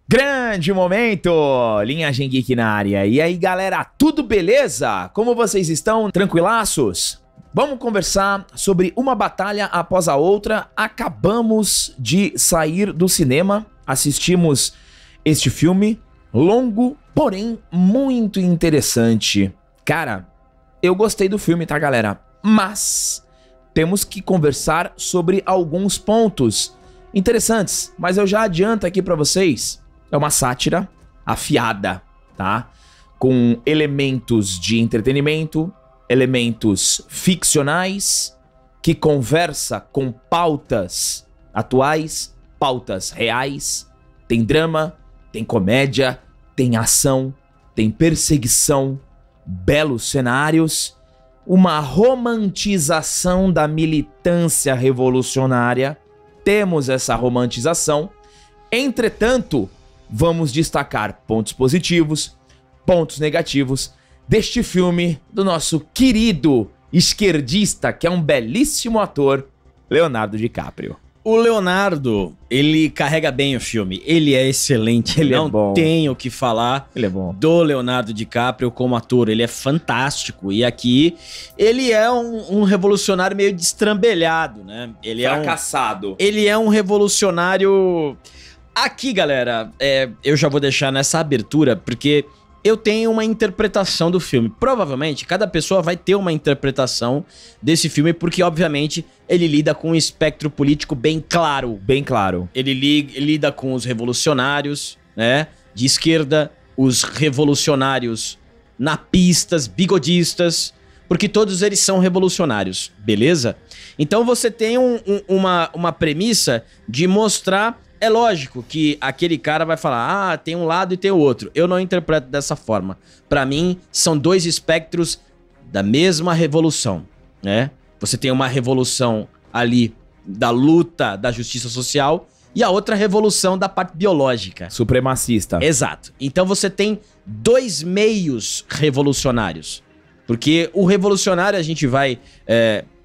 Grande momento, Linhagem Geek na área. E aí, galera, tudo beleza? Como vocês estão? Tranquilaços? Vamos conversar sobre uma batalha após a outra. Acabamos de sair do cinema, assistimos este filme longo, porém muito interessante. Cara, eu gostei do filme, tá, galera? Mas temos que conversar sobre alguns pontos interessantes, mas eu já adianto aqui pra vocês. É uma sátira afiada, tá? Com elementos de entretenimento, elementos ficcionais, que conversa com pautas atuais, pautas reais. Tem drama, tem comédia, tem ação, tem perseguição, belos cenários, uma romantização da militância revolucionária. Temos essa romantização. Entretanto, vamos destacar pontos positivos, pontos negativos deste filme do nosso querido esquerdista, que é um belíssimo ator, Leonardo DiCaprio. O Leonardo, ele carrega bem o filme, ele é excelente, Ele é não bom. tenho o que falar Ele é bom. do Leonardo DiCaprio como ator, ele é fantástico, e aqui ele é um revolucionário meio destrambelhado, né? Ele Fracassado. Ele é um revolucionário... Aqui, galera, eu já vou deixar nessa abertura, porque eu tenho uma interpretação do filme. Provavelmente, cada pessoa vai ter uma interpretação desse filme, porque, obviamente, ele lida com um espectro político bem claro. Bem claro. Ele lida com os revolucionários, né, de esquerda, os revolucionários napistas, bigodistas, porque todos eles são revolucionários, beleza? Então você tem uma premissa de mostrar... É lógico que aquele cara vai falar, tem um lado e tem o outro. Eu não interpreto dessa forma. Pra mim, são dois espectros da mesma revolução, né? Você tem uma revolução ali da luta da justiça social e a outra revolução da parte biológica. Supremacista. Exato. Então você tem dois meios revolucionários. Porque o revolucionário a gente vai...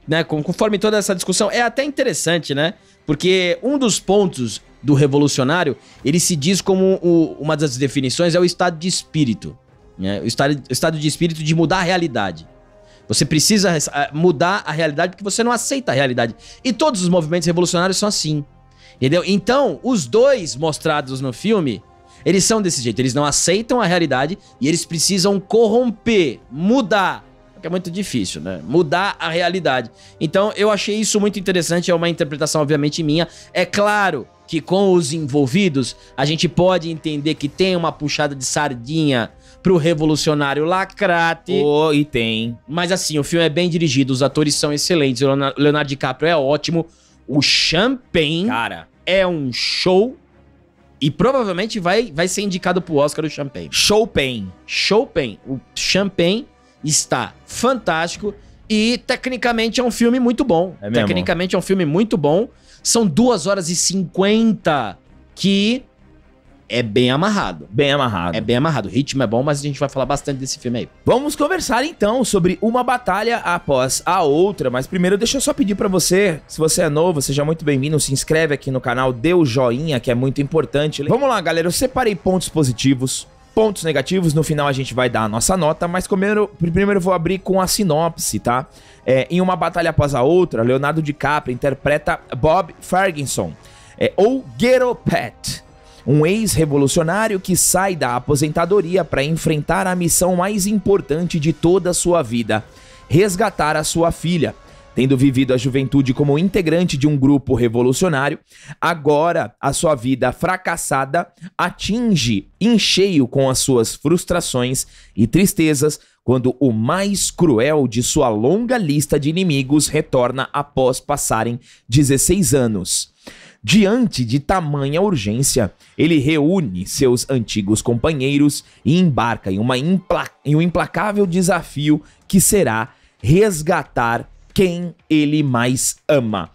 né, conforme toda essa discussão, é até interessante, né? Porque um dos pontos do revolucionário, ele se diz como uma das definições é o estado de espírito, né? O estado de espírito de mudar a realidade. Você precisa mudar a realidade porque você não aceita a realidade. E todos os movimentos revolucionários são assim, entendeu? Então, os dois mostrados no filme, eles são desse jeito. Eles não aceitam a realidade e eles precisam corromper, mudar. Que é muito difícil, né? Mudar a realidade. Então, eu achei isso muito interessante, é uma interpretação, obviamente, minha. É claro que com os envolvidos, a gente pode entender que tem uma puxada de sardinha pro revolucionário lacrate. Oh, e tem. Mas assim, o filme é bem dirigido, os atores são excelentes, o Leonardo DiCaprio é ótimo, o Champagne, Cara, é um show e provavelmente vai ser indicado pro Oscar o Champagne. Chopin. O Champagne está fantástico e tecnicamente é um filme muito bom. É mesmo? Tecnicamente é um filme muito bom. São 2 horas e 50 que é bem amarrado. Bem amarrado. É bem amarrado. O ritmo é bom, mas a gente vai falar bastante desse filme aí. Vamos conversar então sobre uma batalha após a outra, mas primeiro deixa eu só pedir pra você, se você é novo, seja muito bem-vindo, se inscreve aqui no canal, dê o joinha que é muito importante. Vamos lá, galera, eu separei pontos positivos, pontos negativos, no final a gente vai dar a nossa nota, mas primeiro eu vou abrir com a sinopse, tá? Em uma batalha após a outra, Leonardo DiCaprio interpreta Bob Ferguson, ou Ghetto Pat, um ex-revolucionário que sai da aposentadoria para enfrentar a missão mais importante de toda a sua vida, resgatar a sua filha. Tendo vivido a juventude como integrante de um grupo revolucionário, agora a sua vida fracassada atinge em cheio com as suas frustrações e tristezas quando o mais cruel de sua longa lista de inimigos retorna após passarem 16 anos. Diante de tamanha urgência, ele reúne seus antigos companheiros e embarca em um implacável desafio que será resgatar quem ele mais ama.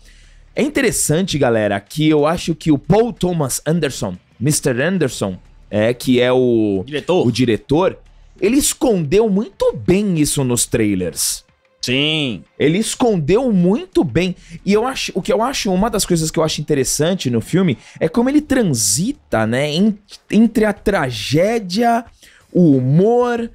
É interessante, galera, que eu acho que o Paul Thomas Anderson, Mr. Anderson, que é o diretor, ele escondeu muito bem isso nos trailers. Sim. Ele escondeu muito bem. E o que eu acho, uma das coisas que eu acho interessante no filme é como ele transita, né, entre a tragédia, o humor,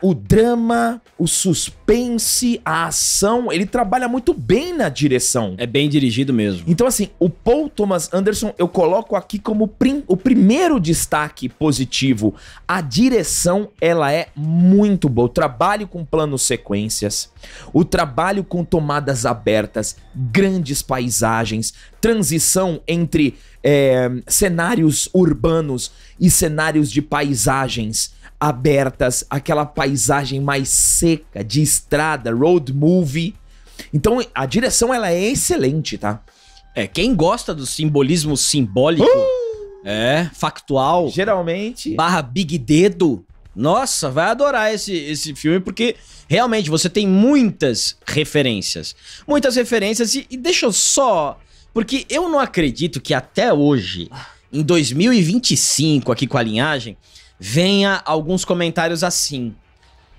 o drama, o suspense, a ação. Ele trabalha muito bem na direção. É bem dirigido mesmo. Então, assim, o Paul Thomas Anderson eu coloco aqui como o primeiro destaque positivo. A direção, ela é muito boa. O trabalho com planos sequências, o trabalho com tomadas abertas, grandes paisagens, transição entre cenários urbanos e cenários de paisagens abertas, aquela paisagem mais seca, de estrada, road movie. Então, a direção, ela é excelente, tá? Quem gosta do simbolismo simbólico, factual, geralmente, / Big Dedo, nossa, vai adorar esse filme, porque realmente você tem muitas referências. Muitas referências, e deixa eu só... Porque eu não acredito que até hoje, em 2025, aqui com a linhagem, venha alguns comentários assim: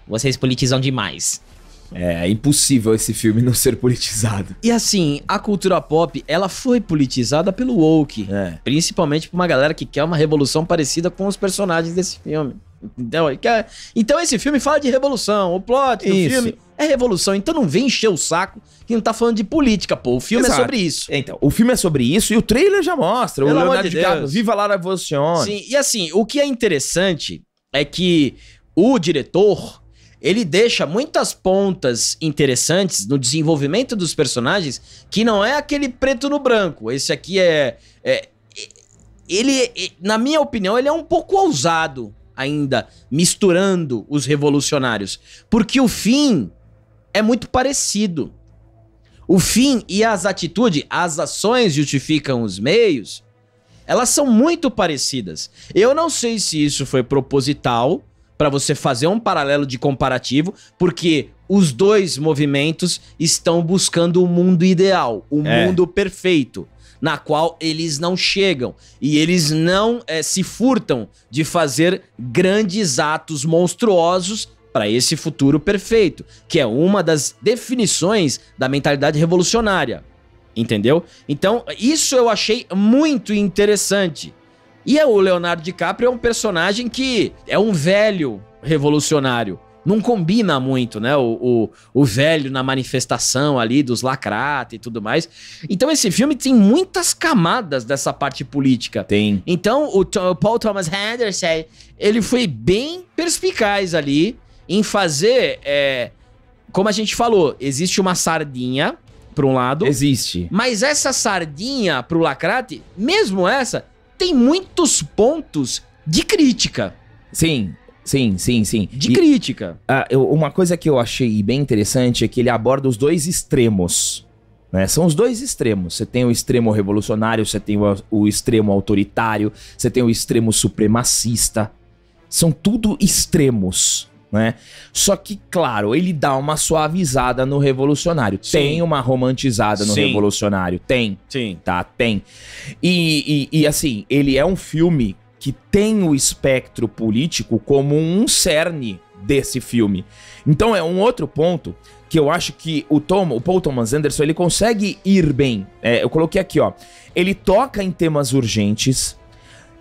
vocês politizam demais. É impossível esse filme não ser politizado. E assim, a cultura pop, ela foi politizada pelo woke. Principalmente por uma galera que quer uma revolução parecida com os personagens desse filme. Então esse filme fala de revolução. O plot do filme é revolução. Então não vem encher o saco que não tá falando de política, pô. O filme é sobre isso. Então, o filme é sobre isso e o trailer já mostra. Pelo o amor Leonardo de DiCaprio, Deus. Viva la revolution. Sim, e assim, o que é interessante é que o diretor, ele deixa muitas pontas interessantes no desenvolvimento dos personagens, que não é aquele preto no branco. Esse aqui ele, na minha opinião, ele é um pouco ousado ainda, misturando os revolucionários. Porque o fim é muito parecido. O fim e as atitudes, as ações justificam os meios, elas são muito parecidas. Eu não sei se isso foi proposital, para você fazer um paralelo de comparativo, porque os dois movimentos estão buscando o mundo ideal, o mundo perfeito, na qual eles não chegam. E eles não se furtam de fazer grandes atos monstruosos para esse futuro perfeito, que é uma das definições da mentalidade revolucionária. Entendeu? Então, isso eu achei muito interessante. E o Leonardo DiCaprio é um personagem que é um velho revolucionário. Não combina muito, né? O velho na manifestação ali dos lacratas e tudo mais. Então esse filme tem muitas camadas dessa parte política. Tem. Então o Paul Thomas Anderson, ele foi bem perspicaz ali em fazer... como a gente falou, existe uma sardinha, por um lado. Existe. Mas essa sardinha pro lacrate, mesmo essa, tem muitos pontos de crítica. Sim. De crítica. Uma coisa que eu achei bem interessante é que ele aborda os dois extremos, né? São os dois extremos. Você tem o extremo revolucionário, você tem o extremo autoritário, você tem o extremo supremacista. São tudo extremos, né? Só que, claro, ele dá uma suavizada no revolucionário. Sim. Tem uma romantizada no revolucionário. Tem. Sim. Tá, tem. E assim, ele é um filme que tem o espectro político como um cerne desse filme. Então é um outro ponto que eu acho que o Paul Thomas Anderson, ele consegue ir bem. Eu coloquei aqui, ó. Ele toca em temas urgentes,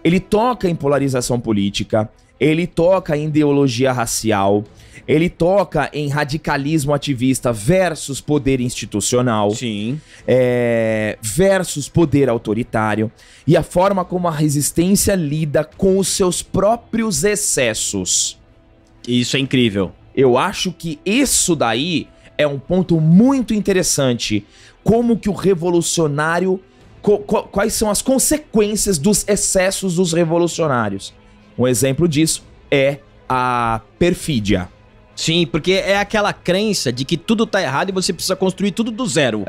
ele toca em polarização política, ele toca em ideologia racial, ele toca em radicalismo ativista versus poder institucional. Sim. Versus poder autoritário. E a forma como a resistência lida com os seus próprios excessos. Isso é incrível. Eu acho que isso daí é um ponto muito interessante. Como que o revolucionário... Quais são as consequências dos excessos dos revolucionários? Um exemplo disso é a perfídia. Sim, porque é aquela crença de que tudo tá errado e você precisa construir tudo do zero.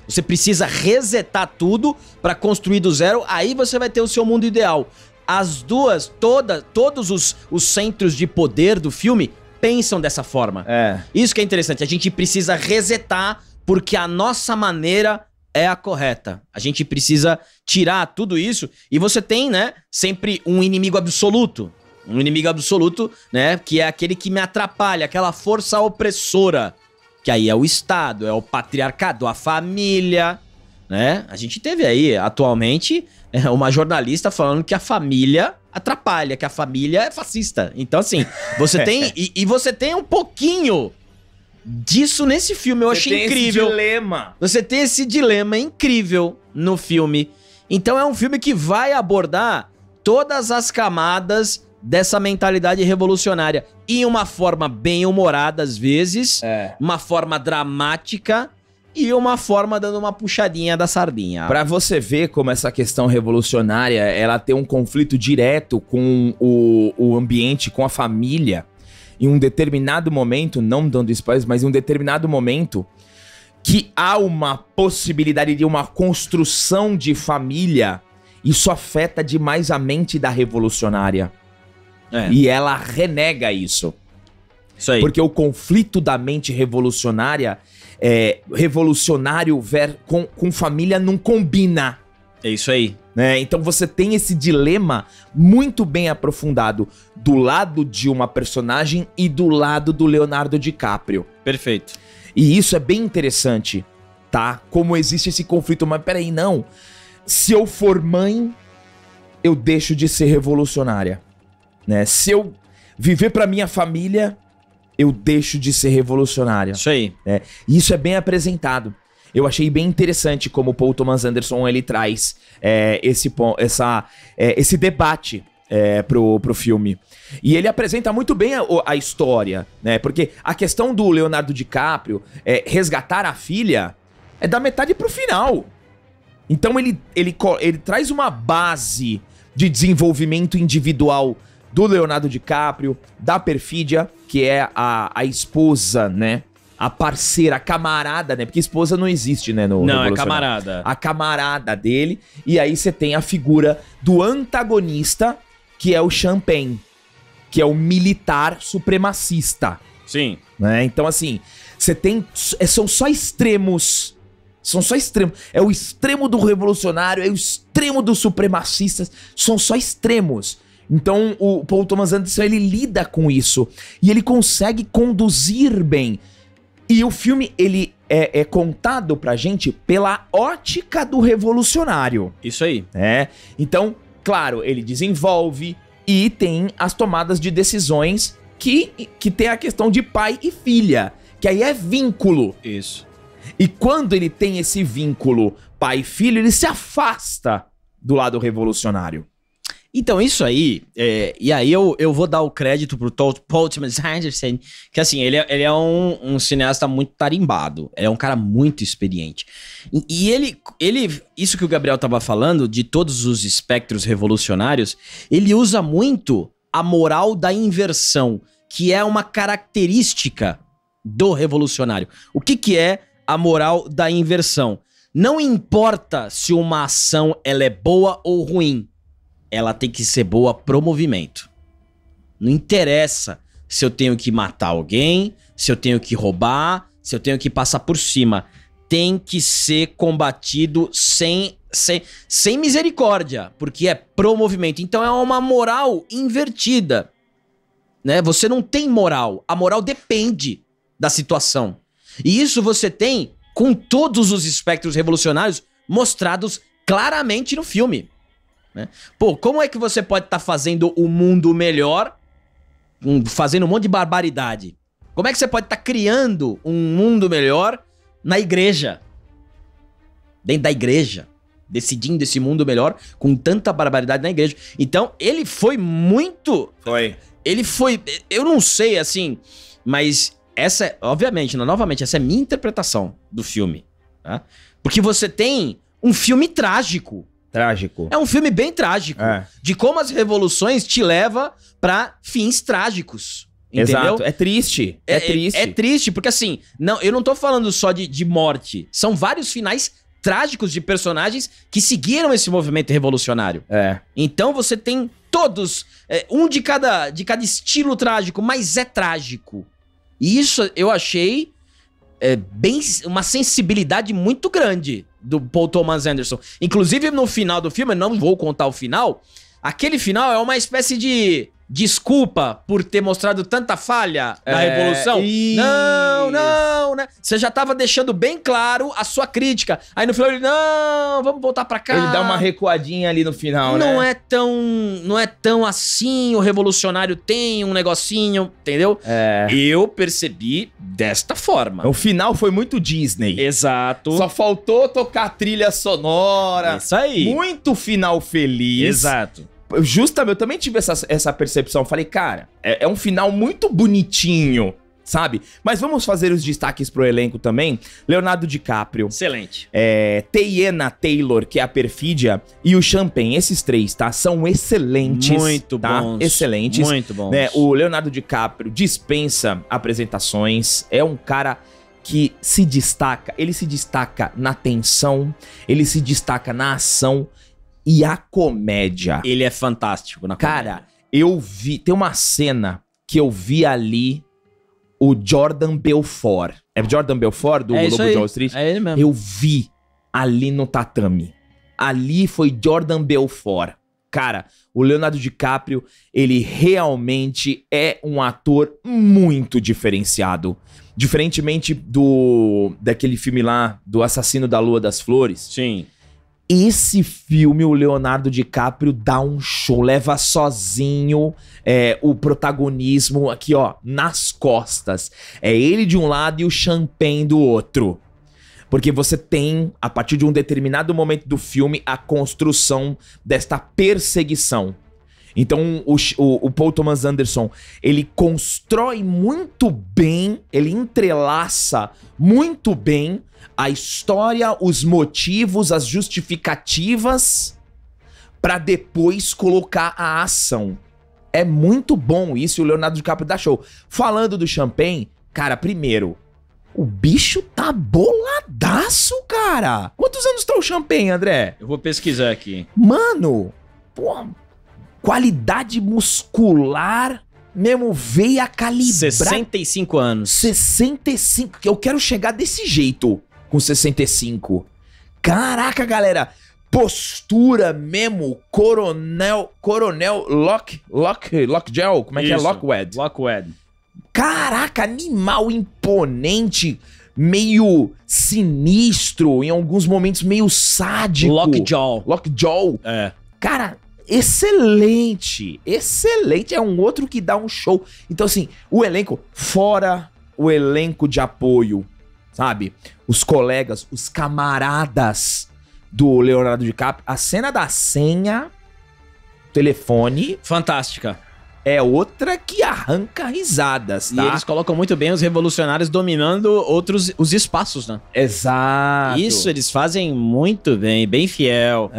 Você precisa resetar tudo pra construir do zero, aí você vai ter o seu mundo ideal. As duas, todos os centros de poder do filme pensam dessa forma. Isso que é interessante, a gente precisa resetar porque a nossa maneira é a correta. A gente precisa tirar tudo isso e você tem, né, sempre um inimigo absoluto. Um inimigo absoluto, né, que é aquele que me atrapalha, aquela força opressora. que aí é o Estado, é o patriarcado, a família, né? A gente teve aí, atualmente, uma jornalista falando que a família atrapalha, que a família é fascista. Então, assim, você tem... e você tem um pouquinho disso nesse filme, eu achei incrível. Esse dilema. Você tem esse dilema incrível no filme. Então é um filme que vai abordar todas as camadas dessa mentalidade revolucionária. Em uma forma bem humorada, às vezes, uma forma dramática e uma forma dando uma puxadinha da sardinha. Pra você ver como essa questão revolucionária, ela tem um conflito direto com o ambiente, com a família. Em um determinado momento, não dando spoilers, mas em um determinado momento, que há uma possibilidade de uma construção de família, isso afeta demais a mente da revolucionária. E ela renega isso. Isso aí. Porque o conflito da mente revolucionária, revolucionário com família não combina. É isso aí. Então você tem esse dilema muito bem aprofundado do lado de uma personagem e do lado do Leonardo DiCaprio. Perfeito. E isso é bem interessante, tá? Como existe esse conflito, mas peraí, não. Se eu for mãe, eu deixo de ser revolucionária, né? Se eu viver pra minha família, eu deixo de ser revolucionária. Isso aí. E isso é bem apresentado. Eu achei bem interessante como o Paul Thomas Anderson ele traz esse debate pro filme. E ele apresenta muito bem a história, né? Porque a questão do Leonardo DiCaprio resgatar a filha é da metade pro final. Então ele traz uma base de desenvolvimento individual do Leonardo DiCaprio, da Perfídia, que é a esposa, né? A parceira, a camarada, né? Porque esposa não existe, né? Não, é camarada. A camarada dele. E aí você tem a figura do antagonista, que é o Champagne, que é o militar supremacista. Sim. Né? Então, assim, você tem... São só extremos. São só extremos. É o extremo do revolucionário, é o extremo dos supremacistas. São só extremos. Então, o Paul Thomas Anderson, ele lida com isso. E ele consegue conduzir bem. E o filme, ele é contado pra gente pela ótica do revolucionário. Isso aí. Então, claro, ele desenvolve e tem as tomadas de decisões que tem a questão de pai e filha, que aí é vínculo. Isso. E quando ele tem esse vínculo pai e filho, ele se afasta do lado revolucionário. Então, isso aí, e aí eu vou dar o crédito pro Paul Thomas Anderson, que assim, ele é um cineasta muito tarimbado, ele é um cara muito experiente. E ele, isso que o Gabriel tava falando, de todos os espectros revolucionários, ele usa muito a moral da inversão, que é uma característica do revolucionário. O que é a moral da inversão? Não importa se uma ação ela é boa ou ruim, ela tem que ser boa pro movimento. Não interessa se eu tenho que matar alguém, se eu tenho que roubar, se eu tenho que passar por cima. Tem que ser combatido sem misericórdia, porque é pro movimento. Então é uma moral invertida, né? Você não tem moral. A moral depende da situação. E isso você tem com todos os espectros revolucionários mostrados claramente no filme. Pô, como é que você pode estar fazendo o mundo melhor, fazendo um monte de barbaridade? Como é que você pode estar criando um mundo melhor na igreja? Dentro da igreja, decidindo esse mundo melhor com tanta barbaridade na igreja. Então, ele foi muito... Ele foi... Eu não sei, assim, mas essa, obviamente, novamente, essa é a minha interpretação do filme, tá? Porque você tem um filme trágico. É um filme bem trágico. De como as revoluções te levam pra fins trágicos. Entendeu? Exato. É triste. É triste, porque assim, eu não tô falando só de morte. São vários finais trágicos de personagens que seguiram esse movimento revolucionário. Então você tem todos, um de cada estilo trágico, mas é trágico. E isso eu achei uma sensibilidade muito grande do Paul Thomas Anderson. Inclusive, no final do filme, eu não vou contar o final, aquele final é uma espécie de desculpa por ter mostrado tanta falha na Revolução. Isso. Não, né? Você já tava deixando bem claro a sua crítica. Aí no final ele, não, vamos voltar pra cá. Ele dá uma recuadinha ali no final, não né? Não é tão assim, o Revolucionário tem um negocinho, entendeu? Eu percebi desta forma. O final foi muito Disney. Exato. Só faltou tocar a trilha sonora. Isso aí. Muito final feliz. Exato. Justamente, eu também tive essa percepção. Falei, cara, é um final muito bonitinho, sabe? Mas vamos fazer os destaques pro elenco também. Leonardo DiCaprio. Excelente. Teyana Taylor, que é a Perfídia, e o Champagne. Esses três, tá? São excelentes. Muito tá? bons. Excelentes. Muito bons. Né? O Leonardo DiCaprio dispensa apresentações. É um cara que se destaca. Ele se destaca na tensão. Ele se destaca na ação. E a comédia. Ele é fantástico na comédia. Cara, eu vi... Tem uma cena que eu vi ali o Jordan Belfort. É Jordan Belfort do Lobo de Wall Street? É ele mesmo. Eu vi ali no tatame. Ali foi Jordan Belfort. Cara, o Leonardo DiCaprio, ele realmente é um ator muito diferenciado. Diferentemente daquele filme lá, do Assassino da Lua das Flores. Sim. Esse filme, o Leonardo DiCaprio dá um show, leva sozinho o protagonismo aqui, ó, nas costas. É ele de um lado e o Champagne do outro. Porque você tem, a partir de um determinado momento do filme, a construção desta perseguição. Então, o Paul Thomas Anderson, ele constrói muito bem, ele entrelaça muito bem a história, os motivos, as justificativas, pra depois colocar a ação. É muito bom isso, e o Leonardo DiCaprio dá show. Falando do Champagne, cara, primeiro, o bicho tá boladaço, cara. Quantos anos tá o Champagne, André? Eu vou pesquisar aqui. Mano, pô, qualidade muscular, mesmo veia calibrada. 65 anos. 65, que eu quero chegar desse jeito com 65. Caraca, galera, postura mesmo, Coronel Lockjaw, como é que é? Isso. Lockwood. Caraca, animal imponente, meio sinistro, em alguns momentos meio sádico. Lockjaw. É. Cara, excelente, é um outro que dá um show. Então assim, o elenco, fora o elenco de apoio, sabe? Os colegas, os camaradas do Leonardo DiCaprio, a cena da senha, telefone, Fantástica. é outra que arranca risadas, tá? E eles colocam muito bem os revolucionários dominando os espaços, né? Exato. Isso eles fazem muito bem, bem fiel.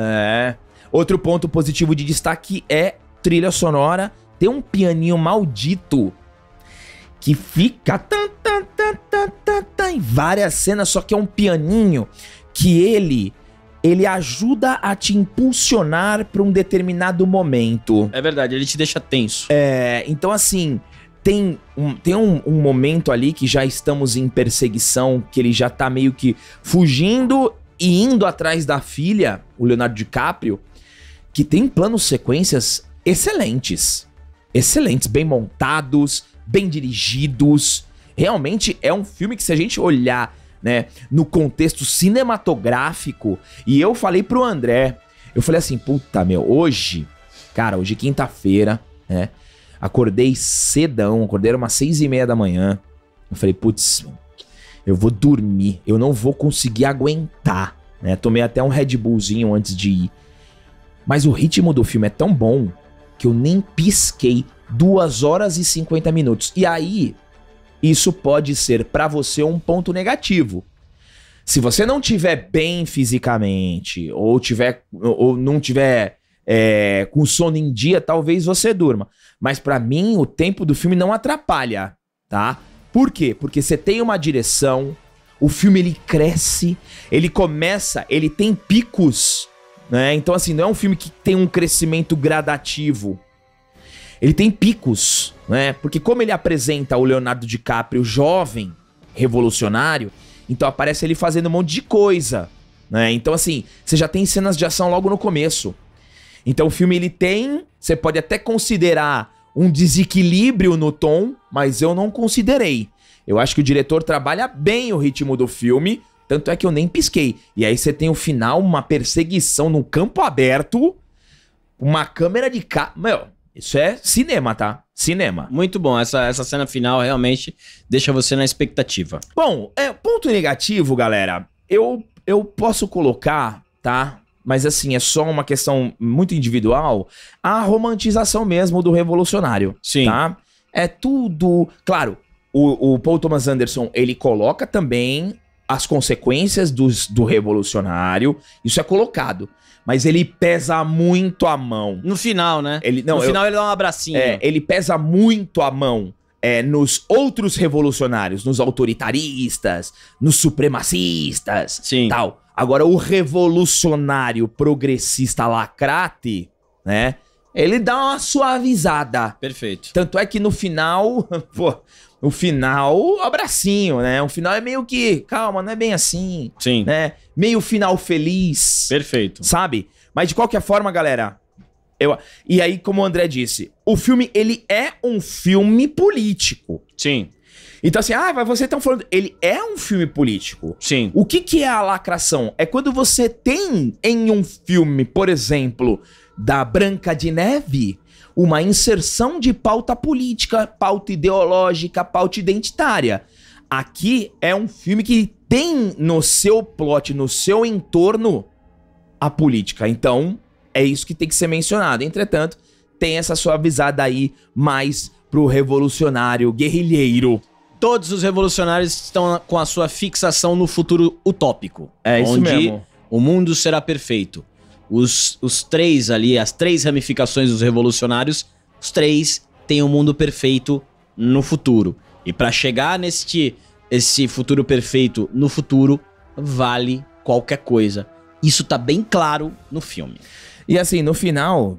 Outro ponto positivo de destaque é trilha sonora. Tem um pianinho maldito que fica em várias cenas, só que é um pianinho que ele ajuda a te impulsionar para um determinado momento. É verdade, ele te deixa tenso. Então assim, tem um momento ali que já estamos em perseguição, que ele já tá meio que fugindo e indo atrás da filha, o Leonardo DiCaprio, que tem planos sequências excelentes, bem montados, bem dirigidos. Realmente é um filme que, se a gente olhar, né, no contexto cinematográfico, e eu falei pro André, eu falei assim, puta, hoje é quinta-feira, né, acordei cedão, acordei umas 6:30 da manhã, eu falei, putz, eu vou dormir, eu não vou conseguir aguentar, né, tomei até um Red Bullzinho antes de ir, mas o ritmo do filme é tão bom que eu nem pisquei. 2 horas e 50 minutos. E aí, isso pode ser pra você um ponto negativo. Se você não tiver bem fisicamente, ou não tiver com sono em dia, talvez você durma. Mas pra mim, o tempo do filme não atrapalha, tá? Por quê? Porque você tem uma direção, o filme ele cresce, ele tem picos, né? Então assim, não é um filme que tem um crescimento gradativo. Ele tem picos, né? Porque como ele apresenta o Leonardo DiCaprio jovem, revolucionário, então aparece ele fazendo um monte de coisa, né? Então assim, você já tem cenas de ação logo no começo. Então o filme ele tem, você pode até considerar um desequilíbrio no tom, mas eu não considerei. Eu acho que o diretor trabalha bem o ritmo do filme, tanto é que eu nem pisquei. E aí você tem o final, uma perseguição no campo aberto, uma câmera de Meu, isso é cinema, tá? Cinema. Muito bom, essa cena final realmente deixa você na expectativa. Bom, ponto negativo, galera, eu posso colocar, tá? Mas assim, é só uma questão muito individual, a romantização mesmo do revolucionário. Sim. Tá? É tudo... Claro, o Paul Thomas Anderson, ele coloca também as consequências do revolucionário, isso é colocado. Mas ele pesa muito a mão. No final, né? No final ele dá um abracinho. Ele pesa muito a mão nos outros revolucionários, nos autoritaristas, nos supremacistas, Sim. Tal. Agora, o revolucionário progressista lacrate, né? Ele dá uma suavizada. Perfeito. Tanto é que no final, no final, abracinho, né? O final é meio que, calma, não é bem assim. Sim. Né? Meio final feliz. Perfeito. Sabe? Mas de qualquer forma, galera, e aí, como o André disse, o filme, ele é um filme político. Sim. Então assim, mas vocês estão falando... Ele é um filme político. Sim. O que é a lacração? É quando você tem em um filme, por exemplo, da Branca de Neve, uma inserção de pauta política, pauta ideológica, pauta identitária. Aqui é um filme que tem no seu plot, no seu entorno, a política. Então, é isso que tem que ser mencionado. Entretanto, tem essa suavizada aí mais pro revolucionário guerrilheiro. Todos os revolucionários estão com a sua fixação no futuro utópico. É isso onde mesmo. O mundo será perfeito. Os três ali, as três ramificações dos revolucionários, os três têm um mundo perfeito no futuro. E para chegar esse futuro perfeito no futuro, vale qualquer coisa. Isso tá bem claro no filme. E assim, no final,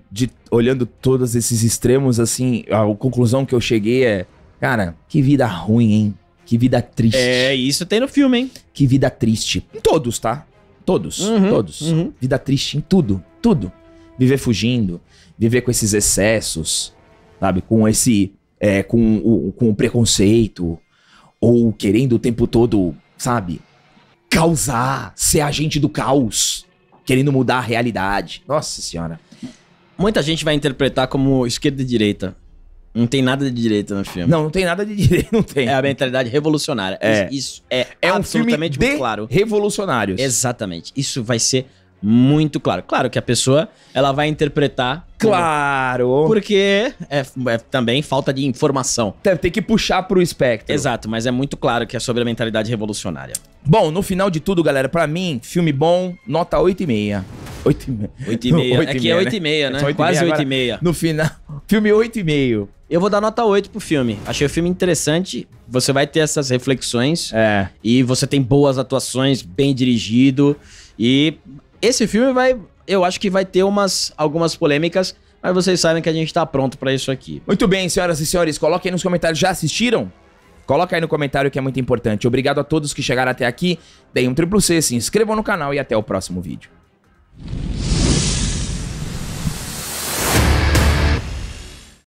olhando todos esses extremos, assim, a conclusão que eu cheguei é... Cara, que vida ruim, hein? Que vida triste. Isso tem no filme, hein? Que vida triste. Em todos, tá? Todos, todos. Vida triste em tudo, tudo. Viver fugindo, viver com esses excessos, sabe? Com esse... com o preconceito, ou querendo o tempo todo, sabe? Causar, ser agente do caos, querendo mudar a realidade. Nossa senhora. Muita gente vai interpretar como esquerda e direita. Não tem nada de direita no filme. Não tem nada de direito, não tem. É a mentalidade revolucionária. Isso é absolutamente um filme muito claro. Revolucionários. Exatamente. Isso vai ser muito claro. Claro que a pessoa, ela vai interpretar... Claro! Porque é também falta de informação. Tem que puxar pro espectro. Exato, mas é muito claro que é sobre a mentalidade revolucionária. Bom, no final de tudo, galera, pra mim, filme bom, nota 8,5. 8,5. 8,5. Aqui é 8,5, né? Quase 8,5. No final, filme 8,5. Eu vou dar nota 8 pro filme. Achei o filme interessante. Você vai ter essas reflexões. E você tem boas atuações, bem dirigido. E esse filme eu acho que vai ter algumas polêmicas, mas vocês sabem que a gente tá pronto pra isso aqui. Muito bem, senhoras e senhores, coloquem aí nos comentários, já assistiram? Coloca aí no comentário que é muito importante. Obrigado a todos que chegaram até aqui, deem um triplo C, se inscrevam no canal e até o próximo vídeo.